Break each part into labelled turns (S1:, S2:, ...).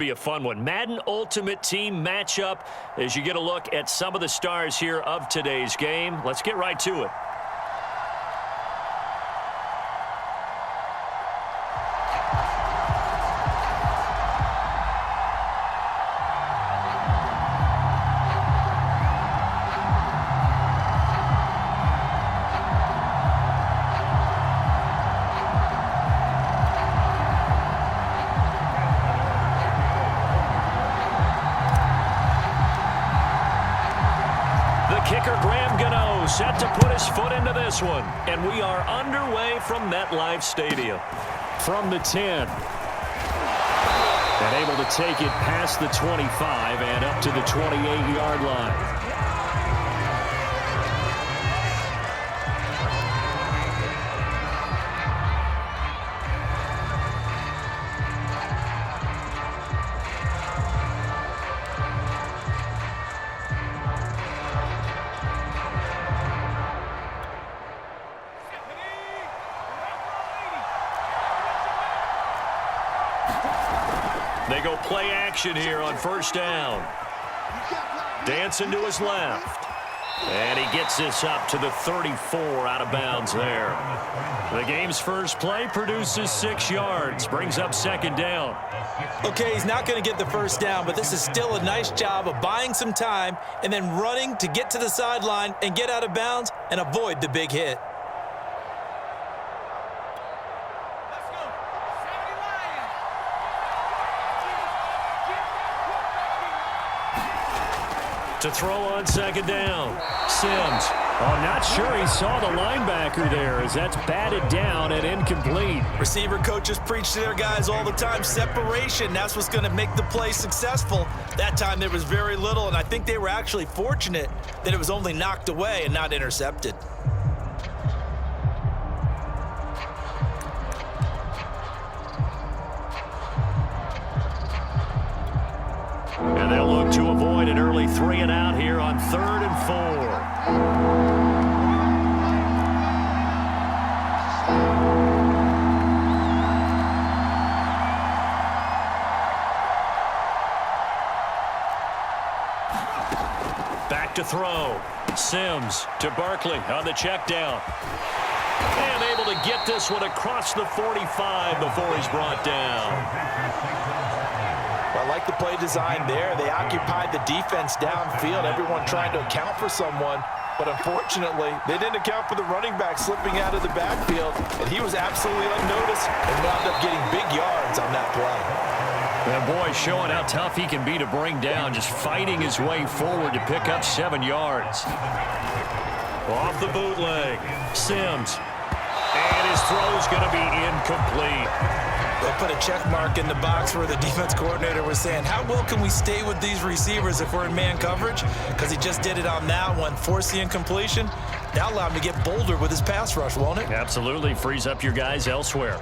S1: be a fun one. Madden Ultimate Team matchup as you get a look at some of the stars here of today's game. Let's get right to it. Kicker Graham Gano set to put his foot into this one. And we are underway from MetLife Stadium. From the 10. And able to take it past the 25 and up to the 28-yard line. They go play action here on first down. Dancing to his left. And he gets this up to the 34 out of bounds there. The game's first play produces 6 yards. Brings up second down.
S2: Okay, he's not going to get the first down, but this is still a nice job of buying some time and then running to get to the sideline and get out of bounds and avoid the big hit.
S1: To throw on second down. Sims. Oh, not sure he saw the linebacker there as that's batted down and incomplete.
S2: Receiver coaches preach to their guys all the time. Separation, that's what's going to make the play successful. That time there was very little, and I think they were actually fortunate that it was only knocked away and not intercepted.
S1: And they'll look to avoid an early 3 and out here on 3rd and 4. Back to throw. Sims to Barkley on the check down. And able to get this one across the 45 before he's brought down.
S2: I like the play design there. They occupied the defense downfield, everyone trying to account for someone. But unfortunately, they didn't account for the running back slipping out of the backfield, and he was absolutely unnoticed and wound up getting big yards on that play.
S1: That boy showing how tough he can be to bring down, just fighting his way forward to pick up 7 yards. Off the bootleg, Sims. And his throw's going to be incomplete.
S2: They'll put a check mark in the box where the defense coordinator was saying, how well can we stay with these receivers if we're in man coverage? Because he just did it on that one, forced the incompletion. That'll allow him to get bolder with his pass rush, won't it?
S1: Absolutely, frees up your guys elsewhere.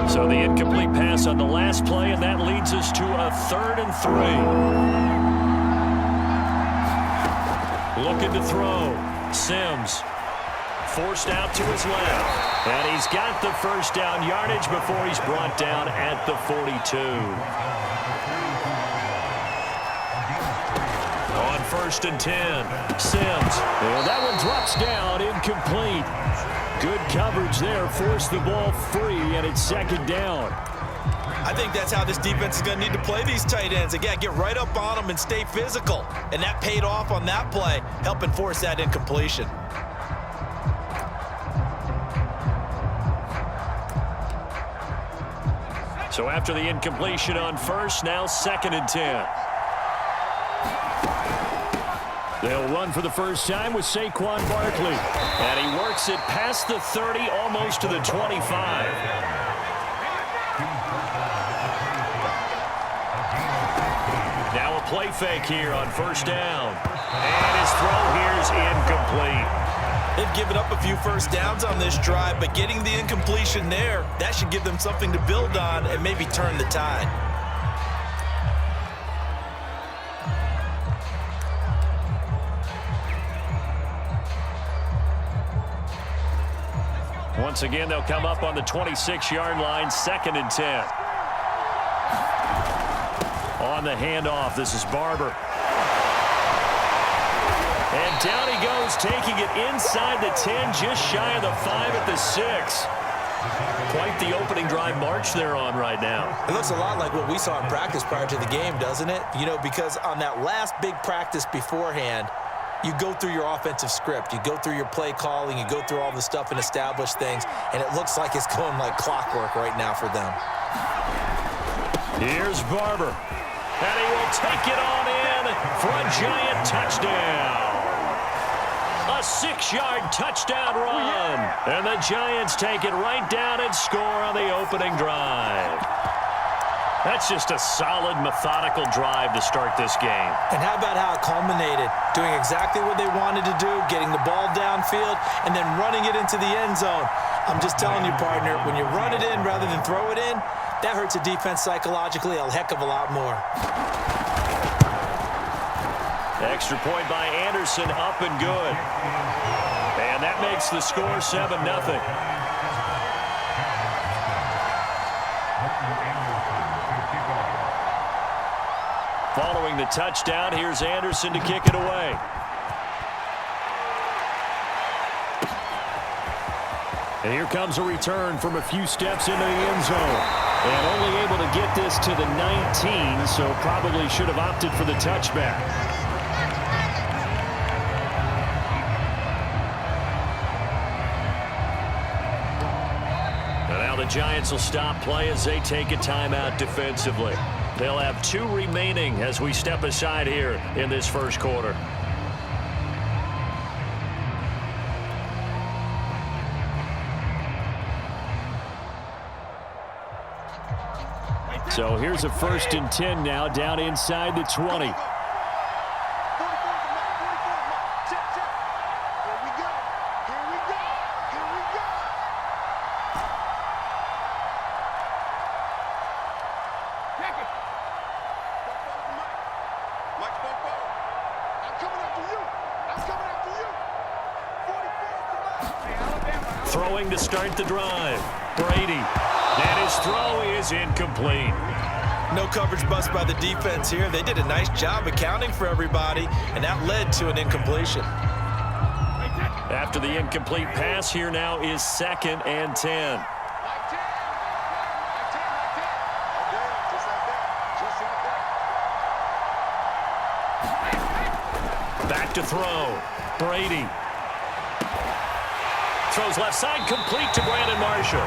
S1: So the incomplete pass on the last play, and that leads us to a 3rd and 3. Looking to throw. Sims. Forced out to his left. And he's got the first down yardage before he's brought down at the 42. On 1st and 10, Sims. And that one drops down, incomplete. Good coverage there, forced the ball free, and it's second down.
S2: I think that's how this defense is going to need to play these tight ends. Again, get right up on them and stay physical. And that paid off on that play, helping force that incompletion.
S1: So after the incompletion on 1st, now 2nd and 10. They'll run for the first time with Saquon Barkley. And he works it past the 30, almost to the 25. Now a play fake here on 1st down. And his throw here is incomplete.
S2: They've given up a few first downs on this drive, but getting the incompletion there, that should give them something to build on and maybe turn the tide.
S1: Once again, they'll come up on the 26-yard line, 2nd and 10. On the handoff, this is Barber. And down he goes, taking it inside the 10, just shy of the 5 at the 6. Quite the opening drive march they're on right now.
S2: It looks a lot like what we saw in practice prior to the game, doesn't it? You know, because on that last big practice beforehand, you go through your offensive script. You go through your play calling. You go through all the stuff and establish things. And it looks like it's going like clockwork right now for them.
S1: Here's Barber. And he will take it on in for a giant touchdown. A 6-yard touchdown run. And the Giants take it right down and score on the opening drive. That's just a solid, methodical drive to start this game.
S2: And how about how it culminated? Doing exactly what they wanted to do, getting the ball downfield, and then running it into the end zone. I'm just telling you, partner, when you run it in rather than throw it in, that hurts a defense psychologically a heck of a lot more.
S1: Extra point by Anderson, up and good. And that makes the score 7-0. Following the touchdown, here's Anderson to kick it away. And here comes a return from a few steps into the end zone. And only able to get this to the 19, so probably should have opted for the touchback. And now the Giants will stop play as they take a timeout defensively. They'll have 2 remaining as we step aside here in this first quarter. So here's a 1st and 10 now, down inside the 20. Throwing to start the drive. Brady. And his throw is incomplete.
S2: No coverage bust by the defense here. They did a nice job accounting for everybody, and that led to an incompletion.
S1: After the incomplete pass, here now is 2nd and 10. Back to throw. Brady. Throws left side, complete to Brandon Marshall.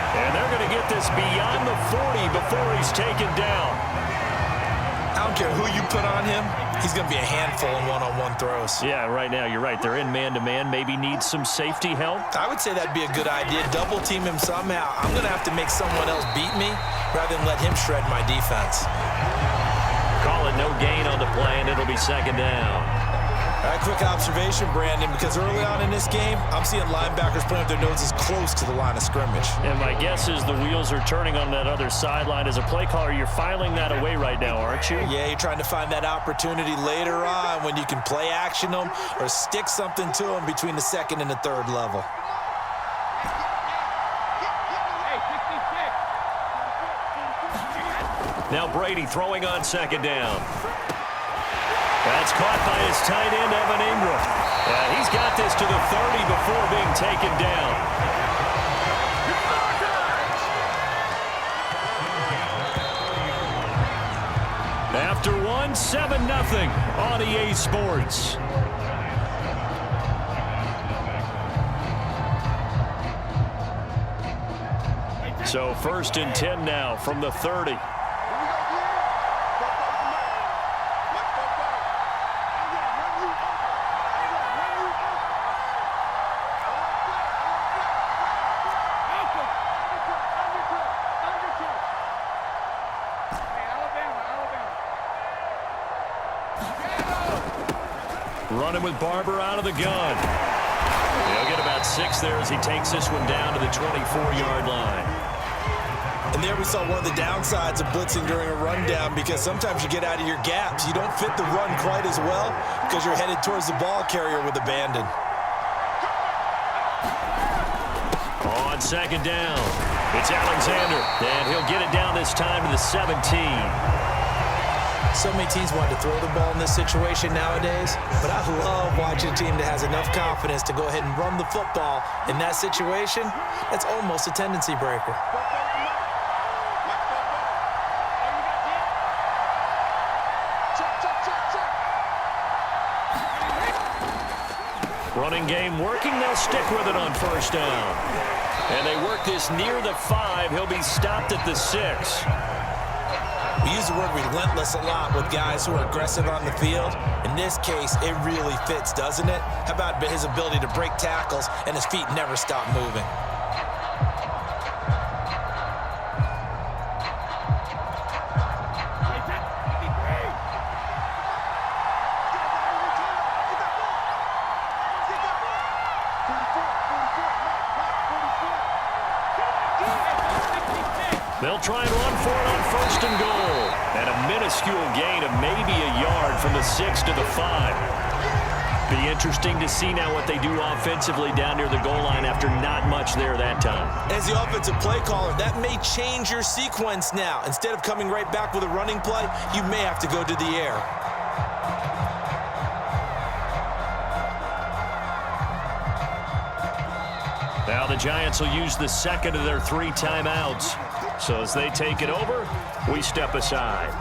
S1: And they're going to get this beyond the 40 before he's taken down.
S2: I don't care who you put on him. He's going to be a handful in one-on-one throws.
S1: Yeah, right now, you're right. They're in man-to-man. Maybe needs some safety help.
S2: I would say that'd be a good idea. Double team him somehow. I'm going to have to make someone else beat me rather than let him shred my defense.
S1: Call it no gain on the play, and it'll be 2nd down.
S2: All right, quick observation, Brandon, because early on in this game, I'm seeing linebackers putting their noses close to the line of scrimmage.
S1: And my guess is the wheels are turning on that other sideline. As a play caller, you're filing that away right now, aren't you?
S2: Yeah, you're trying to find that opportunity later on when you can play action them or stick something to them between the 2nd and the 3rd level.
S1: Now Brady throwing on 2nd down. That's caught by his tight end, Evan Ingram. And he's got this to the 30 before being taken down. After one, 7-0 on EA Sports. So 1st and 10 now from the 30. Running with Barber out of the gun. He'll get about 6 there as he takes this one down to the 24-yard line.
S2: And there we saw one of the downsides of blitzing during a rundown, because sometimes you get out of your gaps. You don't fit the run quite as well because you're headed towards the ball carrier with abandon.
S1: On 2nd down, it's Alexander, and he'll get it down this time to the 17.
S3: So many teams want to throw the ball in this situation nowadays, but I love watching a team that has enough confidence to go ahead and run the football in that situation. That's almost a tendency breaker.
S1: Running game working. They'll stick with it on first down. And they work this near the 5. He'll be stopped at the 6.
S3: We use the word relentless a lot with guys who are aggressive on the field. In this case, it really fits, doesn't it? How about his ability to break tackles and his feet never stop moving?
S1: They'll try and run for it on first and goal. And a minuscule gain of maybe a yard from the 6 to the 5. Be interesting to see now what they do offensively down near the goal line after not much there that time.
S3: As the offensive play caller, that may change your sequence now. Instead of coming right back with a running play, you may have to go to the air.
S1: Now the Giants will use the second of their 3 timeouts. So as they take it over, we step aside.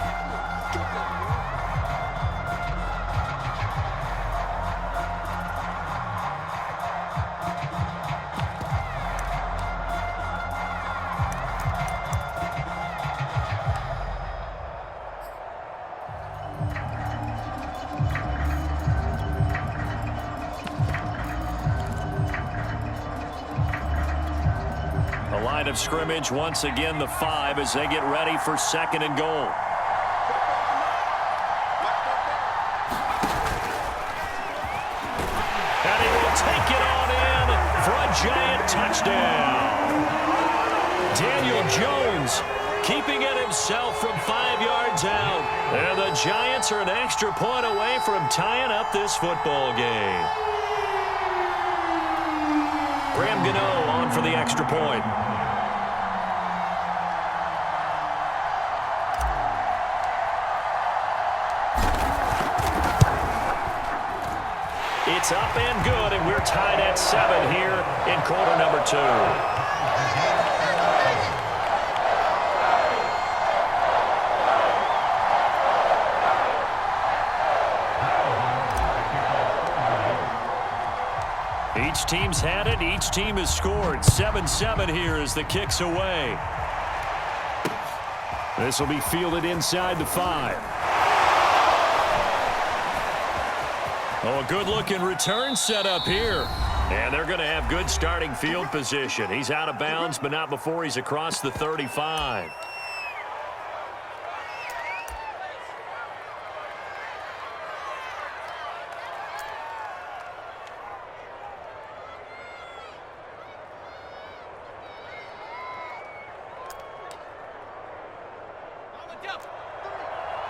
S1: Line of scrimmage once again the 5 as they get ready for second and goal. And he will take it on in for a giant touchdown. Daniel Jones keeping it himself from 5 yards out. And the Giants are an extra point away from tying up this football game. Graham Gano on for the extra point. It's up and good, and we're tied at 7 here in quarter number 2. Each team's had it. Each team has scored. 7-7 here as the kick's away. This will be fielded inside the 5. Oh, a good-looking return set up here. And they're going to have good starting field position. He's out of bounds, but not before he's across the 35.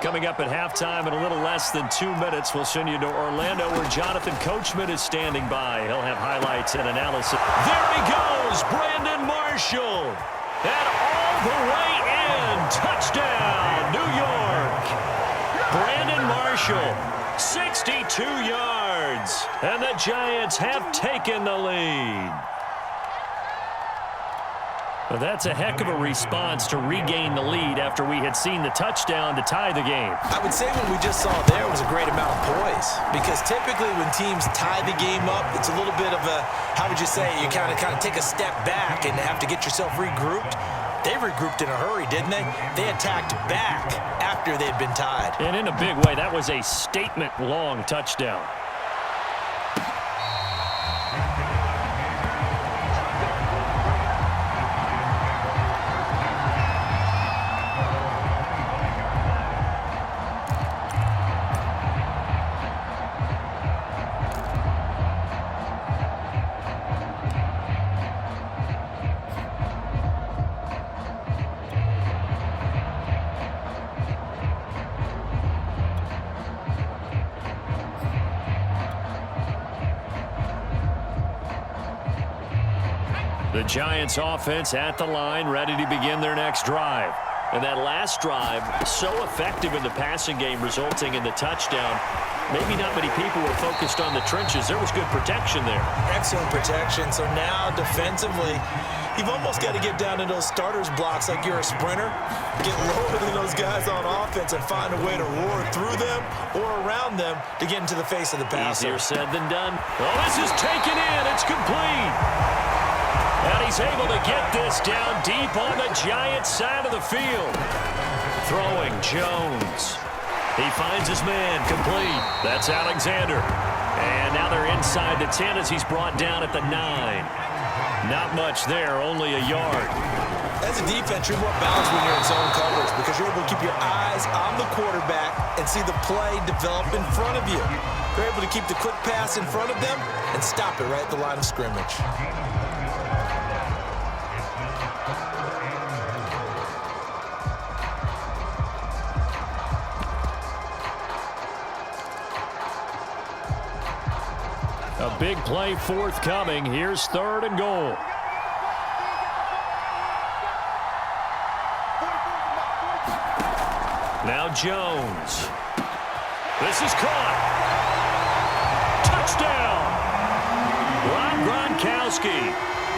S1: Coming up at halftime in a little less than 2 minutes, we'll send you to Orlando where Jonathan Coachman is standing by. He'll have highlights and analysis. There he goes, Brandon Marshall. And all the way in. Touchdown, New York. Brandon Marshall, 62 yards. And the Giants have taken the lead. Well, that's a heck of a response to regain the lead after we had seen the touchdown to tie the game.
S3: I would say what we just saw there was a great amount of poise, because typically when teams tie the game up, it's a little bit of a, how would you say, you kind of take a step back and have to get yourself regrouped. They regrouped in a hurry, didn't they? They attacked back after they'd been tied.
S1: And in a big way, that was a statement-long touchdown. The Giants offense at the line, ready to begin their next drive. And that last drive, so effective in the passing game, resulting in the touchdown. Maybe not many people were focused on the trenches. There was good protection there.
S3: Excellent protection. So now defensively, you've almost got to get down to those starters blocks like you're a sprinter. Get lower than those guys on offense and find a way to roar through them or around them to get into the face of the passer.
S1: Easier said than done. Oh, this is taken in. It's complete. And he's able to get this down deep on the Giants' side of the field. Throwing Jones. He finds his man, complete. That's Alexander. And now they're inside the 10 as he's brought down at the 9. Not much there, only a yard.
S3: As a defense, you're more balanced when you're in zone coverage because you're able to keep your eyes on the quarterback and see the play develop in front of you. You're able to keep the quick pass in front of them and stop it right at the line of scrimmage.
S1: A big play forthcoming. Here's 3rd and goal. Now Jones. This is caught. Touchdown. Rob Gronkowski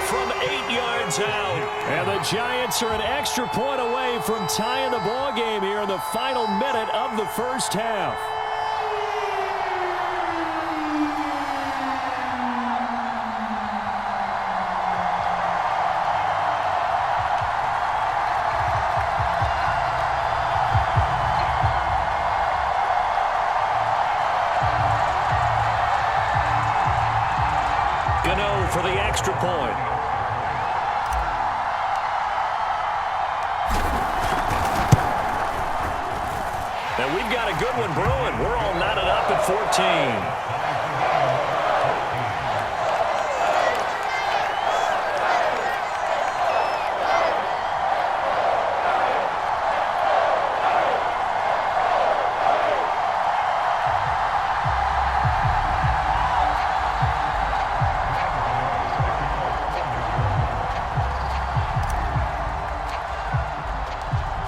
S1: from 8 yards out. And the Giants are an extra point away from tying the ball game here in the final minute of the first half. For the extra point. And we've got a good one brewing. We're all knotted up at 14.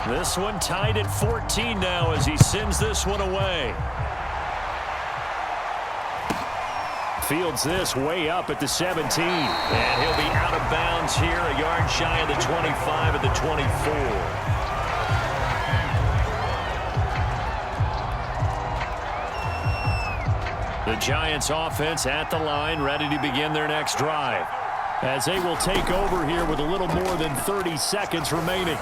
S1: This one tied at 14 now as he sends this one away. Fields this way up at the 17. And he'll be out of bounds here, a yard shy of the 25 at the 24. The Giants offense at the line, ready to begin their next drive, as they will take over here with a little more than 30 seconds remaining.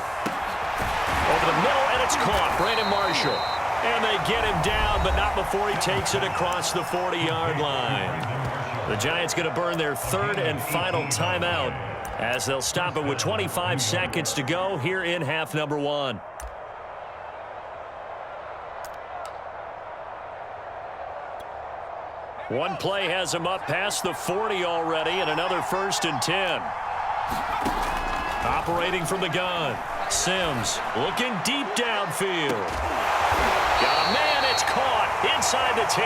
S1: Over the middle, and it's caught. Brandon Marshall. And they get him down, but not before he takes it across the 40-yard line. The Giants going to burn their 3rd and final timeout as they'll stop it with 25 seconds to go here in half number 1. One play has him up past the 40 already, and another 1st and 10. Operating from the gun. Sims looking deep downfield. Got a man, it's caught inside the 10.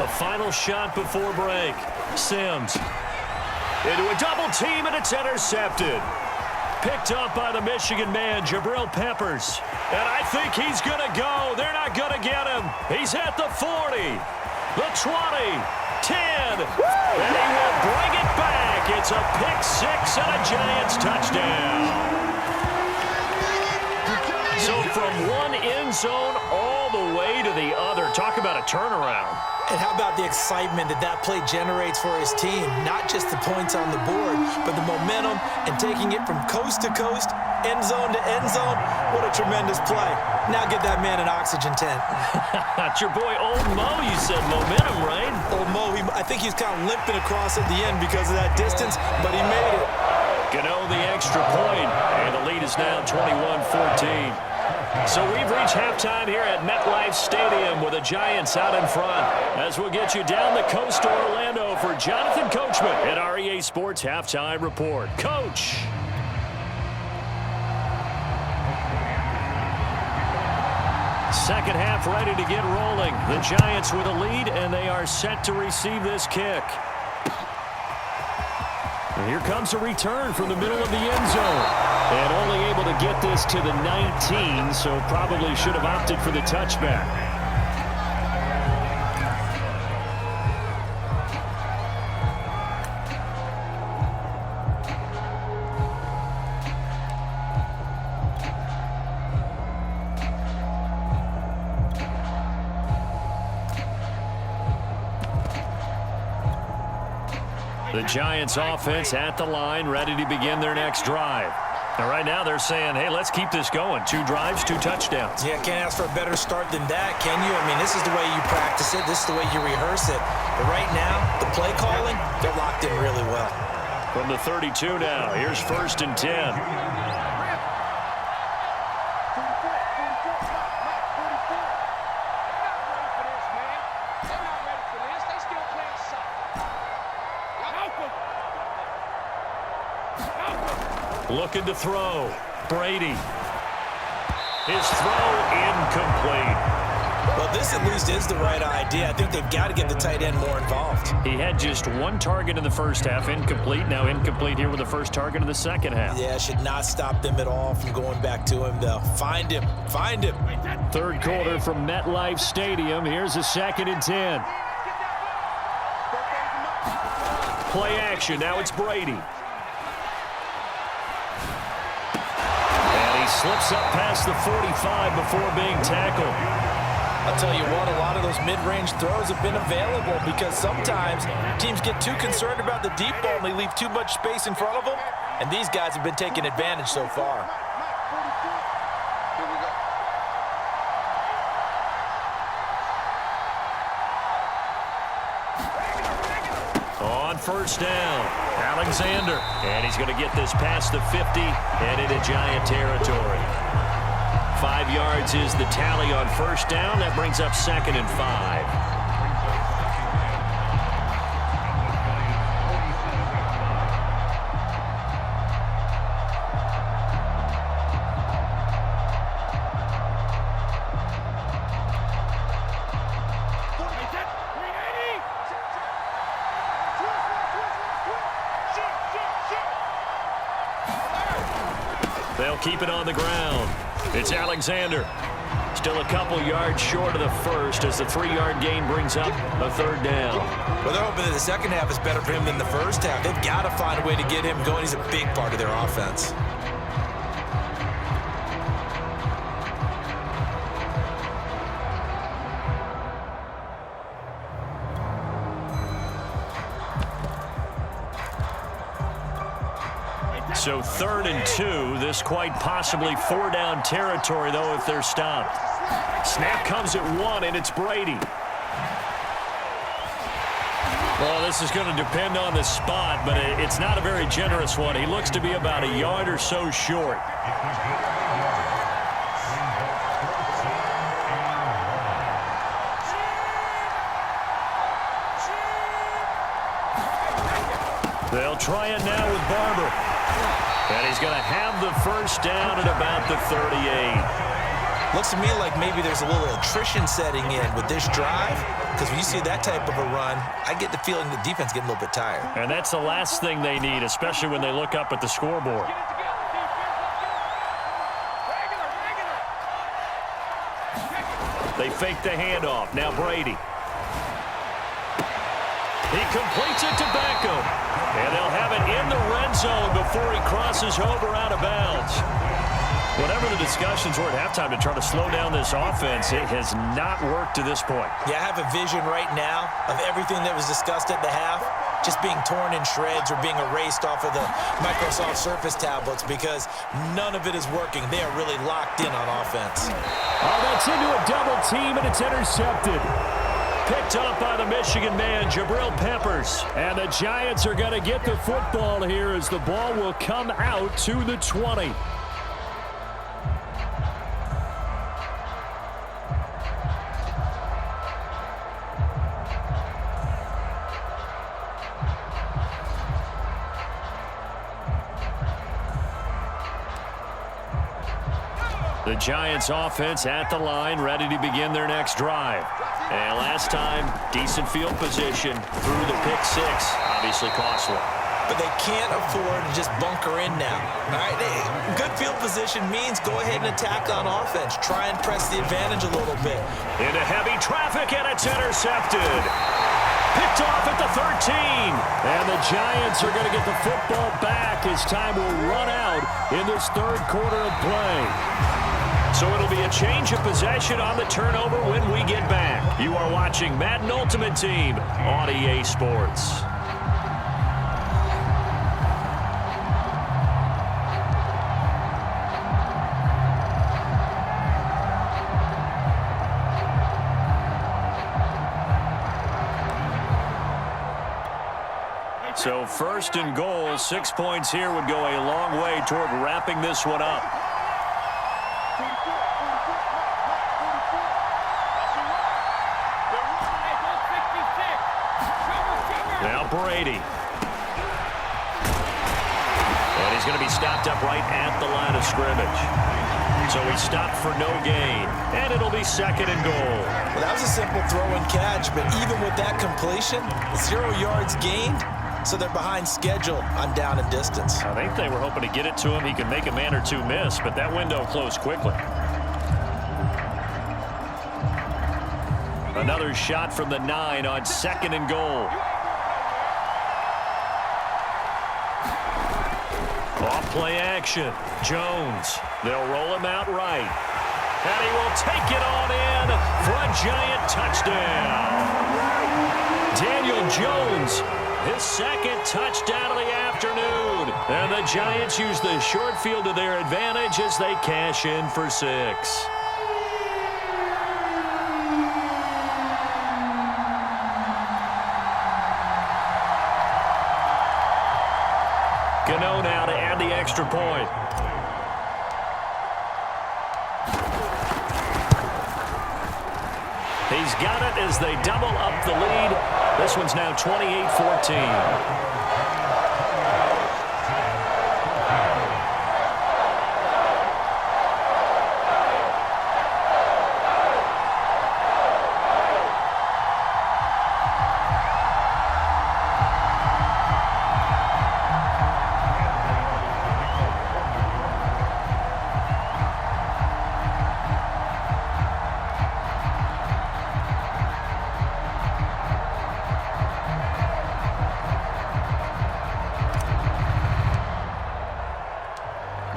S1: A final shot before break. Sims into a double team, and it's intercepted. Picked up by the Michigan man, Jabril Peppers. And I think he's going to go. They're not going to get him. He's at the 40, the 20, 10, and he will bring it back. It's a pick-6 and a Giants touchdown. So from one end zone all the way to the other. Talk about a turnaround.
S3: And how about the excitement that play generates for his team? Not just the points on the board, but the momentum and taking it from coast to coast, end zone to end zone. What a tremendous play. Now get that man an oxygen tent.
S1: It's your boy Old Mo, you said. Momentum, right?
S3: Old Mo, I think he's kind of limping across at the end because of that distance, but he made it.
S1: Gano the extra point, and the lead is now 21-14. So we've reached halftime here at MetLife Stadium with the Giants out in front. As we'll get you down the coast to Orlando for Jonathan Coachman at REA Sports Halftime Report. Coach. Second half ready to get rolling. The Giants with a lead, and they are set to receive this kick. Here comes a return from the middle of the end zone. And only able to get this to the 19, so probably should have opted for the touchback. The Giants offense at the line, ready to begin their next drive. And right now they're saying, hey, let's keep this going. 2 drives, 2 touchdowns.
S3: Yeah, can't ask for a better start than that, can you? I mean, this is the way you practice it. This is the way you rehearse it. But right now, the play calling, they're locked in really well.
S1: From the 32 now, here's 1st and 10. Looking to throw. Brady. His throw incomplete.
S3: Well, this at least is the right idea. I think they've got to get the tight end more involved.
S1: He had just 1 target in the first half, incomplete. Now incomplete here with the first target in the second half.
S3: Yeah, should not stop them at all from going back to him, though. Find him. Find him.
S1: 3rd quarter from MetLife Stadium. Here's a 2nd and 10. Play action. Now it's Brady. Slips up past the 45 before being tackled.
S2: I'll tell you what, a lot of those mid-range throws have been available because sometimes teams get too concerned about the deep ball and they leave too much space in front of them, and these guys have been taking advantage so far.
S1: On 1st down, Alexander. And he's going to get this past the 50 and into Giant territory. 5 yards is the tally on 1st down. That brings up 2nd and 5. They'll keep it on the ground. It's Alexander. Still a couple yards short of the first as the 3-yard gain brings up a 3rd down.
S3: Well, they're hoping that the second half is better for him than the first half. They've got to find a way to get him going. He's a big part of their offense.
S1: So 3rd and 2, this quite possibly 4-down territory, though, if they're stopped. Snap comes at 1, and it's Brady. Well, this is going to depend on the spot, but it's not a very generous one. He looks to be about a yard or so short. They'll try it now with Barber. And he's going to have the 1st down at about the 38.
S3: Looks to me like maybe there's a little attrition setting in with this drive, because when you see that type of a run, I get the feeling the defense getting a little bit tired.
S1: And that's the last thing they need, especially when they look up at the scoreboard. They fake the handoff. Now Brady. He completes it to Beckham. And they'll have it in the red zone before he crosses over out of bounds. Whatever the discussions were at halftime to try to slow down this offense, it has not worked to this point.
S3: Yeah, I have a vision right now of everything that was discussed at the half just being torn in shreds or being erased off of the Microsoft Surface tablets because none of it is working. They are really locked in on offense.
S1: Oh, that's into a double team, and it's intercepted. Picked up by the Michigan man, Jabril Peppers. And the Giants are going to get the football here as the ball will come out to the 20. The Giants offense at the line, ready to begin their next drive. And last time, decent field position through the pick six. Obviously costly.
S3: but they can't afford to just bunker in now. All right, good field position means go ahead and attack on offense. Try and press the advantage a little bit.
S1: Into heavy traffic, and it's intercepted. Picked off at the 13. And the Giants are going to get the football back as time will run out in this third quarter of play. So it'll be a change of possession on the turnover when we get back. You are watching Madden Ultimate Team on EA Sports. So first and goal, 6 points here would go a long way toward wrapping this one up. Now Brady. And he's going to be stopped up right at the line of scrimmage. So he stopped for no gain. And it'll be second and goal.
S3: Well, that was a simple throw and catch, but even with that completion, 0 yards gained. So they're behind schedule on down and distance.
S1: I think they were hoping to get it to him. He could make a man or two miss, but that window closed quickly. Another shot from the 9 on second and goal. Off play action. Jones. They'll roll him out right. And he will take it on in for a Giant touchdown. Daniel Jones, his second touchdown of the afternoon. And the Giants use the short field to their advantage as they cash in for 6. Gano now to add the extra point. He's got it as they double up the lead. This one's now 28-14.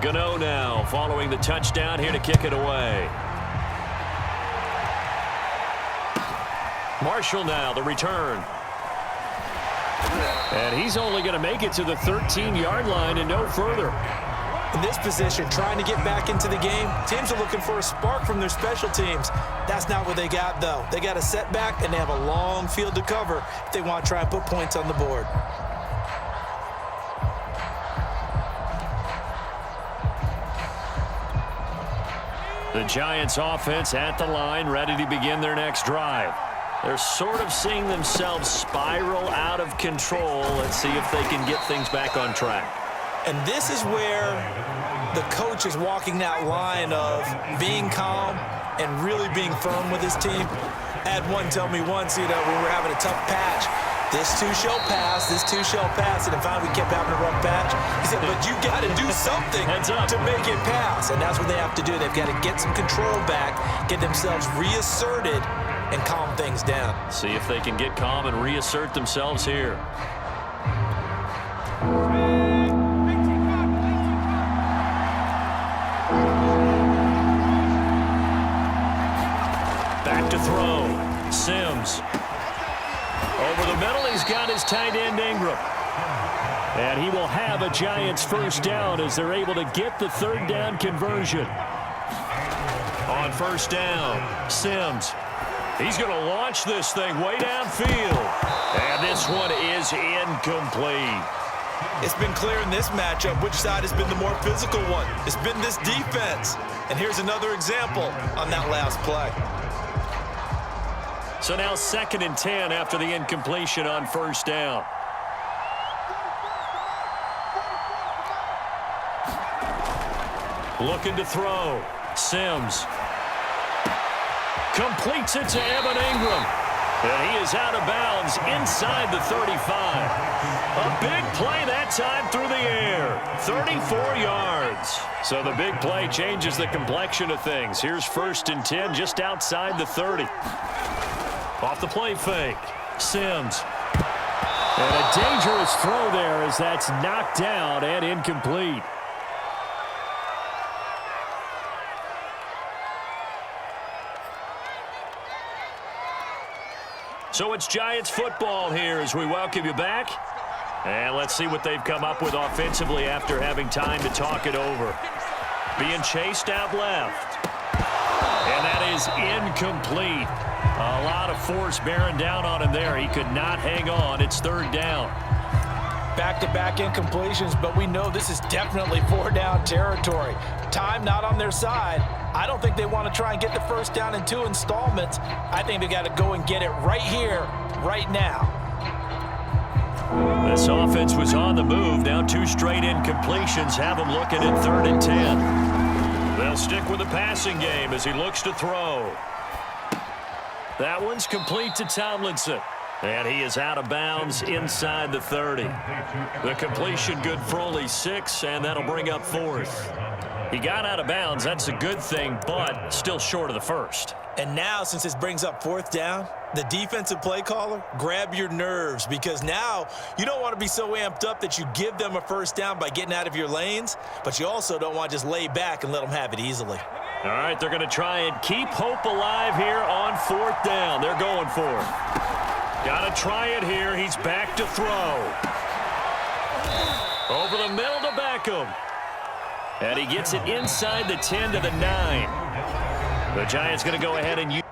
S1: Gano now following the touchdown here to kick it away. Marshall now the return. And he's only going to make it to the 13-yard line and no further.
S3: In this position, trying to get back into the game, teams are looking for a spark from their special teams. That's not what they got, though. They got a setback, and they have a long field to cover if they want to try and put points on the board.
S1: The Giants offense at the line, ready to begin their next drive. They're sort of seeing themselves spiral out of control. Let's see if they can get things back on track.
S3: And this is where the coach is walking that line of being calm and really being firm with his team. I had one tell me once, when we were having a tough patch, this too shall pass, this too shall pass, and finally we kept having a rough patch. He said, but you got to do something to make it pass, and that's what they have to do. They've got to get some control back, get themselves reasserted, and calm things down.
S1: See if they can get calm and reassert themselves here. Back to throw. Sims. Over the middle, he's got his tight end Ingram. And he will have a Giants first down as they're able to get the third down conversion. On first down, Sims. He's going to launch this thing way downfield. And this one is incomplete.
S3: It's been clear in this matchup which side has been the more physical one. It's been this defense. And here's another example on that last play.
S1: So now 2nd and 10 after the incompletion on first down. Looking to throw. Sims. Completes it to Evan Ingram. And he is out of bounds inside the 35. A big play that time through the air. 34 yards. So the big play changes the complexion of things. Here's 1st and 10 just outside the 30. Off the play fake. Sims. And a dangerous throw there as that's knocked down and incomplete. So it's Giants football here as we welcome you back. And let's see what they've come up with offensively after having time to talk it over. Being chased out left. And that is incomplete. A lot of force bearing down on him there. He could not hang on. It's 3rd down.
S2: Back-to-back incompletions, but we know this is definitely 4-down territory. Time not on their side. I don't think they want to try and get the 1st down in 2 installments. I think they got to go and get it right here, right now.
S1: This offense was on the move. Now 2 straight incompletions have them looking at 3rd and 10. They'll stick with the passing game as he looks to throw. That one's complete to Tomlinson. And he is out of bounds inside the 30. The completion good for only 6, and that'll bring up 4th. He got out of bounds. That's a good thing, but still short of the 1st.
S3: And now, since this brings up 4th down, the defensive play caller, grab your nerves, because now you don't want to be so amped up that you give them a 1st down by getting out of your lanes, but you also don't want to just lay back and let them have it easily.
S1: All right, they're going to try and keep hope alive here on 4th down. They're going for it. Got to try it here. He's back to throw. Over the middle to Beckham. And he gets it inside the 10 to the 9. The Giants going to go ahead and use